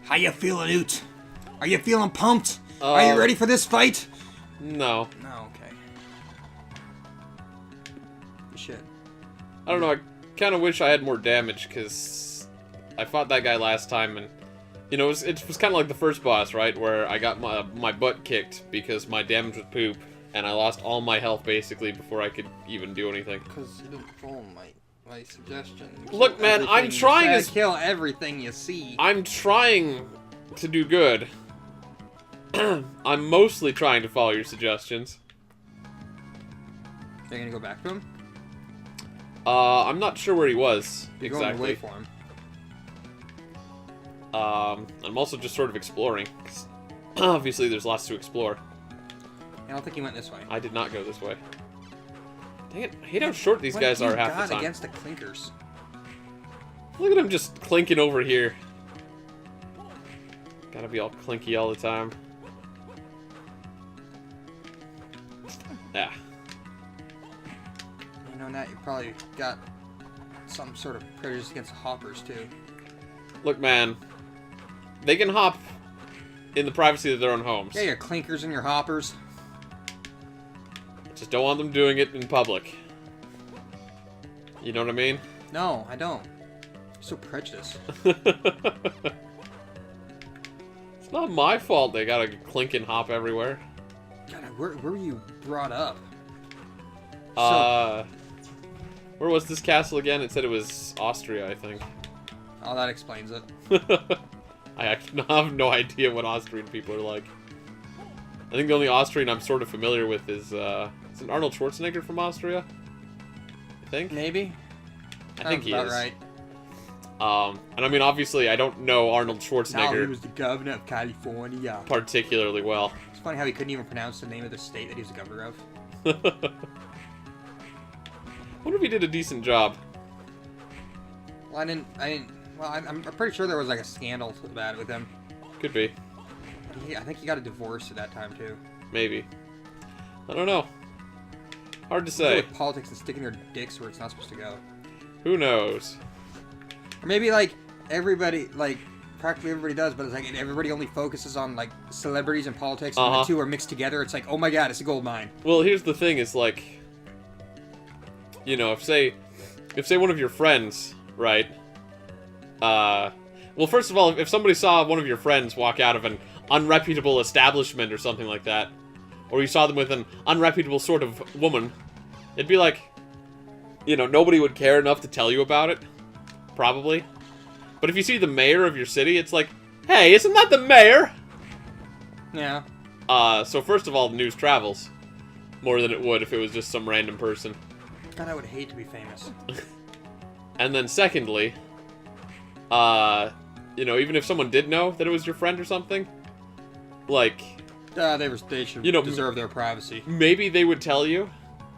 How you feeling, Oot? Are you feeling pumped? Are you ready for this fight? No. No, okay. Shit. I don't know, I kind of wish I had more damage, because I fought that guy last time, and, you know, it was kind of like the first boss, right, where I got my butt kicked because my damage was poop, and I lost all my health, basically, before I could even do anything. Because you didn't follow my suggestion. Look, man, I'm trying to kill everything you see. I'm trying to do good. I'm mostly trying to follow your suggestions. Are you gonna go back to him? I'm not sure where he was, You're exactly. going away for him. I'm also just sort of exploring. Obviously, there's lots to explore. I don't think he went this way. I did not go this way. Dang it, I hate how short these guys are half the time. Against the clinkers? Look at him just clinking over here. Gotta be all clinky all the time. Yeah. You know, Nat, you probably got some sort of prejudice against hoppers, too. Look, man. They can hop in the privacy of their own homes. Yeah, your clinkers and your hoppers. Just don't want them doing it in public. You know what I mean? No, I don't. You're so prejudiced. It's not my fault they gotta clink and hop everywhere. God, where were you brought up? Where was this castle again? It said it was Austria, I think. Oh, that explains it. I actually have no idea what Austrian people are like. I think the only Austrian I'm sort of familiar with is it Arnold Schwarzenegger from Austria? I think? Maybe. I think he about is. Right. And I mean, obviously, I don't know Arnold Schwarzenegger No, he was the governor of California. particularly well. It's funny how he couldn't even pronounce the name of the state that he was the governor of. I wonder if he did a decent job. Well, well, I'm pretty sure there was like a scandal about it with him. Could be. I think he got a divorce at that time too. Maybe. I don't know. Hard to Go say. with politics and sticking their dicks where it's not supposed to go. Who knows? Or maybe like everybody, like practically everybody does, but it's like everybody only focuses on like celebrities and politics, and the two are mixed together. It's like, oh my god, it's a gold mine. Well, here's the thing: is like, you know, if say one of your friends, right? Well, first of all, if somebody saw one of your friends walk out of an unreputable establishment or something like that, or you saw them with an unreputable sort of woman, it'd be like, you know, nobody would care enough to tell you about it, probably. But if you see the mayor of your city, it's like, hey, isn't that the mayor? Yeah. So first of all, the news travels more than it would if it was just some random person. God, I would hate to be famous. And then secondly, you know, even if someone did know that it was your friend or something, like, they should, you know, deserve their privacy. Maybe they would tell you.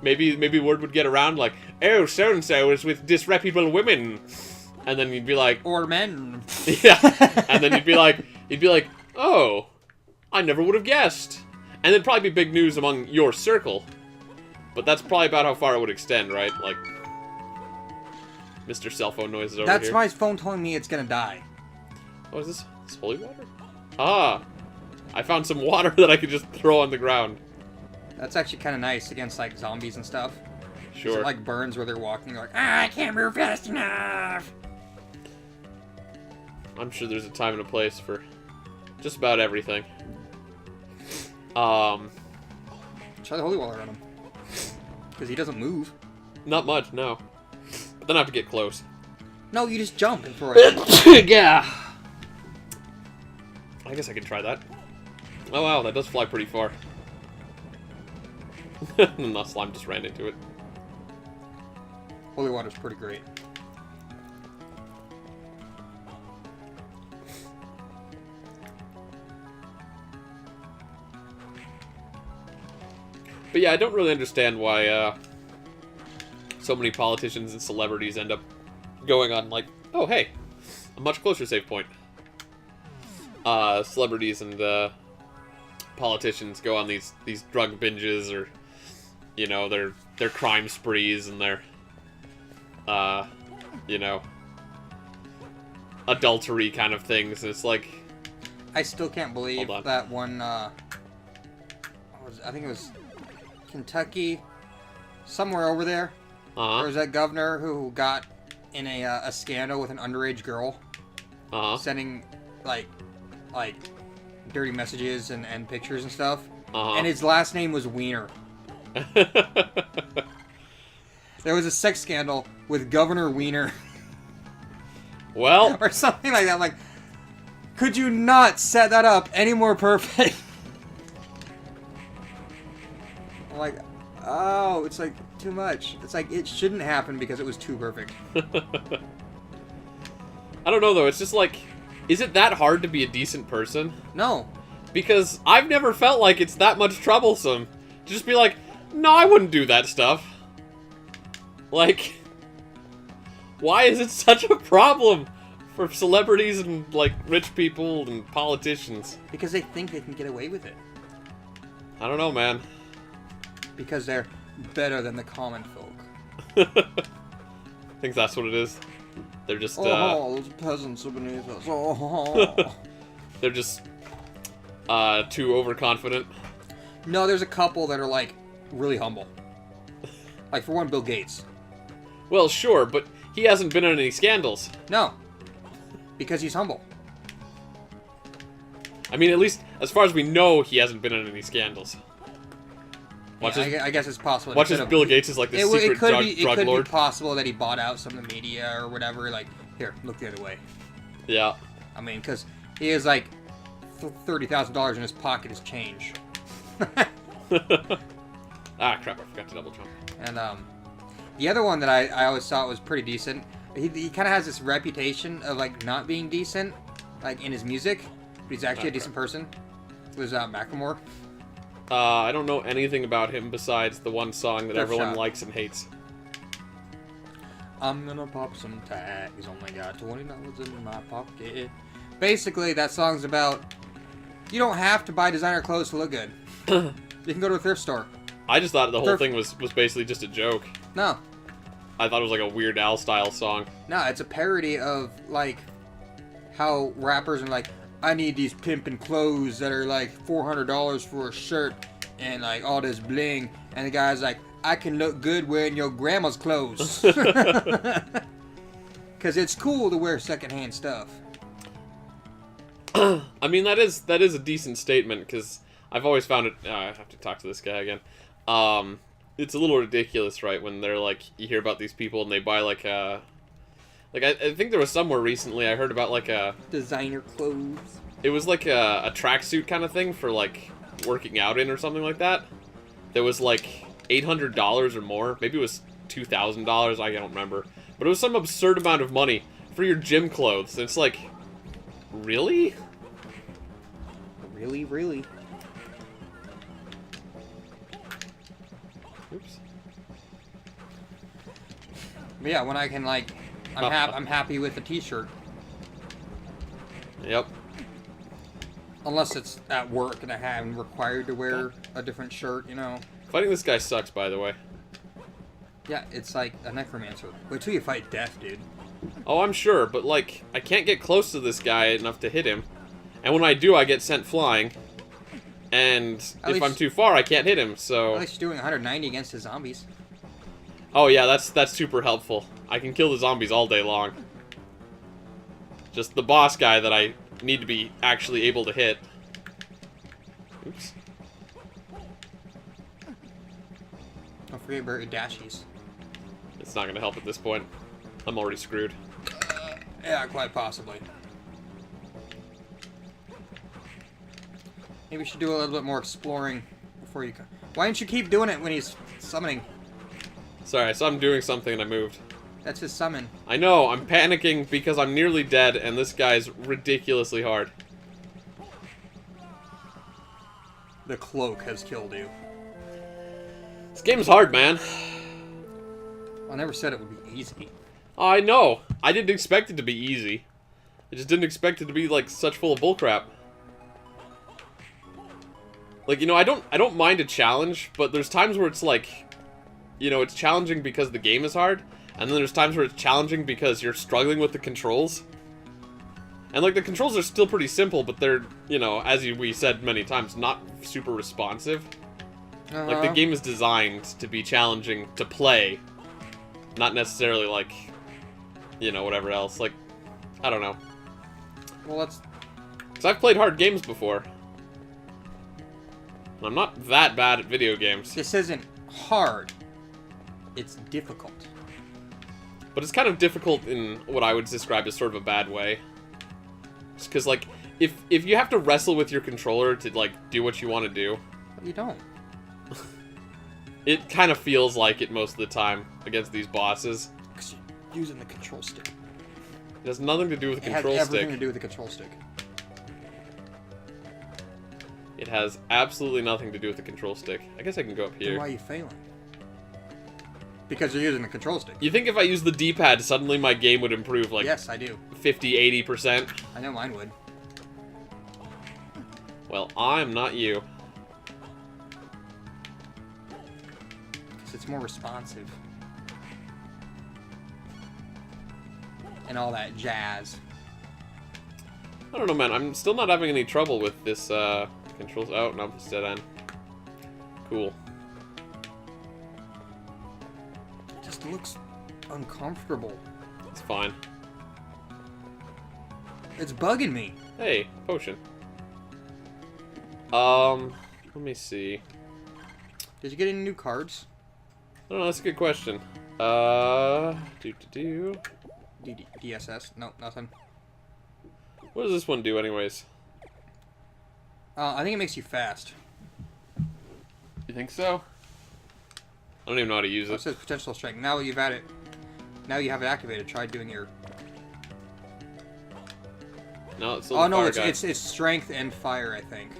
Maybe word would get around like, oh, so and so is with disreputable women, and then you'd be like, or men. Yeah, and then you'd be like, oh, I never would have guessed, and then probably be big news among your circle. But that's probably about how far it would extend, right? Like, Mr. Cell Phone noises over here. That's my phone telling me it's gonna die. Oh, is this holy water? Ah, I found some water that I could just throw on the ground. That's actually kind of nice against, like, zombies and stuff. Sure. It, like, burns where they're walking. They're like, I can't move fast enough! I'm sure there's a time and a place for just about everything. Try the holy water on him. Because he doesn't move. Not much, no. But then I have to get close. No, you just jump and throw it. Yeah. I guess I can try that. Oh wow, that does fly pretty far. And the slime just ran into it. Holy water's pretty great. But yeah, I don't really understand why so many politicians and celebrities end up going on like, oh hey, a much closer save point. Celebrities and politicians go on these drug binges, or you know, their crime sprees and their you know, adultery kind of things. And it's like, I still can't believe Hold on. that one, I think it was Kentucky, somewhere over there. There was that governor who got in a scandal with an underage girl, sending, like, dirty messages and pictures and stuff. And his last name was Wiener. There was a sex scandal with Governor Wiener. Well, or something like that. I'm like, could you not set that up any more perfect? I'm like, oh, it's like too much. It's like it shouldn't happen because it was too perfect. I don't know though. It's just like, is it that hard to be a decent person? No. Because I've never felt like it's that much troublesome to just be like, no, I wouldn't do that stuff. Like, why is it such a problem for celebrities and, like, rich people and politicians? Because they think they can get away with it. I don't know, man. Because they're better than the common folk. I think that's what it is. They're just, oh, those peasants are beneath us. Oh. They're just, too overconfident. No, there's a couple that are, like, really humble. Like, for one, Bill Gates. Well, sure, but he hasn't been in any scandals. No. Because he's humble. I mean, at least, as far as we know, he hasn't been in any scandals. I guess it's possible. Watch as Bill Gates is like this secret drug lord. It could be possible that he bought out some of the media or whatever. Like, here, look the other way. Yeah. I mean, because he has, like, $30,000 in his pocket as change. Ah, crap, I forgot to double jump. And, the other one that I always thought was pretty decent, he kind of has this reputation of, like, not being decent, like, in his music, but he's actually a decent person. It was, Macklemore. I don't know anything about him besides the one song that everyone likes and hates. I'm gonna pop some tags, only got $20 in my pocket. Basically, that song's about, you don't have to buy designer clothes to look good. You can go to a thrift store. I just thought the whole thing was basically just a joke. No. I thought it was like a Weird Al style song. No, it's a parody of, like, how rappers are like, I need these pimpin' clothes that are like $400 for a shirt and like all this bling. And the guy's like, I can look good wearing your grandma's clothes. Because it's cool to wear secondhand stuff. I mean, that is a decent statement, because I've always found it... I have to talk to this guy again. It's a little ridiculous, right, when they're like, you hear about these people and they buy like a... Like, I think there was somewhere recently I heard about like a... Designer clothes. It was like a tracksuit kind of thing for like working out in or something like that. That was like $800 or more. Maybe it was $2,000, I don't remember. But it was some absurd amount of money for your gym clothes. And it's like, really? Really, really? Oops. But yeah, when I can like... I'm happy with the t-shirt. Yep. Unless it's at work and I'm required to wear a different shirt, you know. Fighting this guy sucks, by the way. Yeah, it's like a necromancer. Wait till you fight death, dude. Oh, I'm sure, but like, I can't get close to this guy enough to hit him. And when I do, I get sent flying. And if I'm too far, I can't hit him, so... At least you're doing 190 against the zombies. Oh yeah, that's super helpful. I can kill the zombies all day long. Just the boss guy that I need to be actually able to hit. Oops. Don't forget about your dashies. It's not gonna help at this point. I'm already screwed. Yeah, quite possibly. Maybe we should do a little bit more exploring before you come. Why don't you keep doing it when he's summoning? Sorry, so I'm doing something and I moved. That's his summon. I know, I'm panicking because I'm nearly dead and this guy's ridiculously hard. The cloak has killed you. This game's hard, man. I never said it would be easy. I know. I didn't expect it to be easy. I just didn't expect it to be like such full of bullcrap. Like, you know, I don't mind a challenge, but there's times where it's like, you know, it's challenging because the game is hard, and then there's times where it's challenging because you're struggling with the controls. And And, like, the controls are still pretty simple, but they're, you know, as we said many times, not super responsive. Like, the game is designed to be challenging to play, not necessarily, like, you know, whatever else. Like, I don't know. Well, that's... Because I've played hard games before. And I'm not that bad at video games. This isn't hard. It's difficult. But it's kind of difficult in what I would describe as sort of a bad way. Because, like, if you have to wrestle with your controller to, like, do what you want to do... You don't. It kind of feels like it most of the time against these bosses. Because you're using the control stick. It has nothing to do with the control stick. It has everything to do with the control stick. It has absolutely nothing to do with the control stick. I guess I can go up here. Then why are you failing? Because you're using the control stick. You think if I use the D-pad, suddenly my game would improve, like... Yes, I do. 50-80%? I know mine would. Well, I'm not you. Because it's more responsive. And all that jazz. I don't know, man. I'm still not having any trouble with this, controls... Oh, no, it's dead end. Cool. It just looks uncomfortable. It's fine. It's bugging me. Hey, potion. Let me see. Did you get any new cards? I don't know, that's a good question. DSS? No, nothing. What does this one do anyways? I think it makes you fast. You think so? I don't even know how to use It it. says potential strength. Now that you've had it, now you have it activated. Try doing your... No, it's still Oh the no, fire it's guy. it's strength and fire, I think.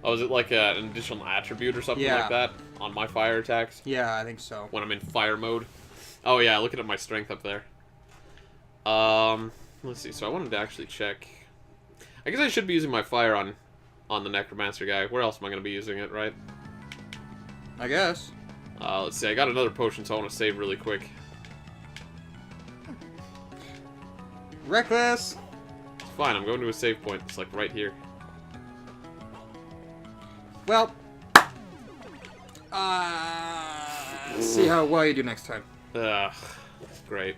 Oh, is it like an additional attribute or something Yeah. like that on my fire attacks? Yeah, I think so. When I'm in fire mode? Oh yeah, looking at my strength up there. Let's see. So I wanted to actually check. I guess I should be using my fire on the necromancer guy. Where else am I going to be using it, right? I guess. Let's see. I got another potion, so I want to save really quick. Reckless! It's fine. I'm going to a save point. It's like right here. Well, let's see how well you do next time. Ugh, great.